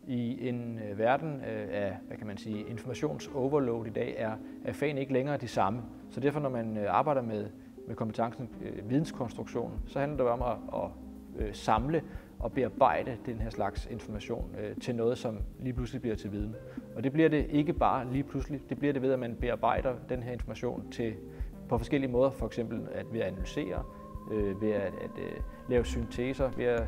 I en verden af, informationsoverload i dag, er fagene ikke længere de samme. Så derfor, når man arbejder med kompetencen videnskonstruktion, så handler det om at samle og bearbejde den her slags information til noget, som lige pludselig bliver til viden. Og det bliver det ikke bare lige pludselig, det bliver det ved, at man bearbejder den her information på forskellige måder, for eksempel ved at analysere, ved at lave synteser, ved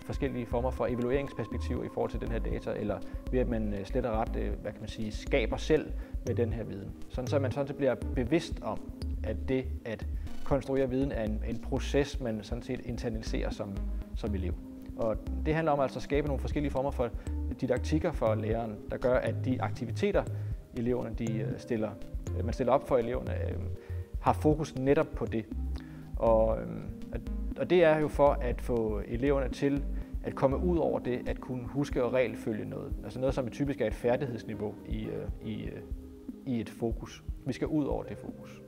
forskellige former for evalueringsperspektiver i forhold til den her data, eller ved at man slet og ret skaber selv med den her viden. Så man sådan set bliver bevidst om, at det at konstruere viden er en proces, man sådan set internaliserer som elev. Og det handler om altså at skabe nogle forskellige former for didaktikker for læreren, der gør, at de aktiviteter, eleverne man stiller op for eleverne, har fokus netop på det. Og det er jo for at få eleverne til at komme ud over det, at kunne huske og regelfølge noget. Altså noget, som typisk er et færdighedsniveau i et fokus. Vi skal ud over det fokus.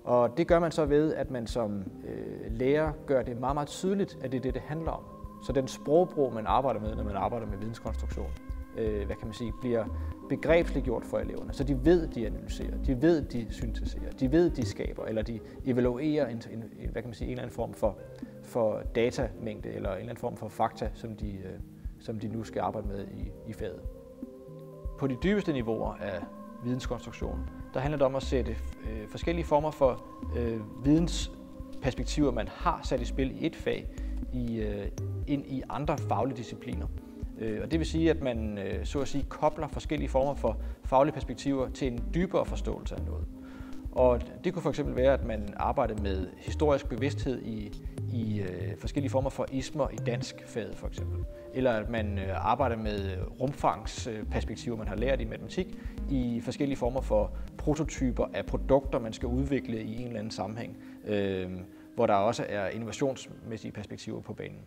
Og det gør man så ved, at man som lærer gør det meget, meget tydeligt, at det er det handler om. Så den sprogbrug, man arbejder med, når man arbejder med videnskonstruktion, bliver begrebsliggjort for eleverne. Så de ved, de analyserer, de ved, de synteserer, de ved, de skaber, eller de evaluerer en eller anden form for datamængde, eller en eller anden form for fakta, som de nu skal arbejde med i faget. På de dybeste niveauer af videnskonstruktion, der handler det om at sætte forskellige former for vidensperspektiver, man har sat i spil i et fag, ind i andre faglige discipliner. Og det vil sige, at man så at sige kobler forskellige former for faglige perspektiver til en dybere forståelse af noget. Og det kunne fx være, at man arbejdede med historisk bevidsthed i forskellige former for ismer i danskfaget for eksempel. Eller at man arbejder med rumfangsperspektiver, man har lært i matematik, i forskellige former for prototyper af produkter, man skal udvikle i en eller anden sammenhæng, hvor der også er innovationsmæssige perspektiver på banen.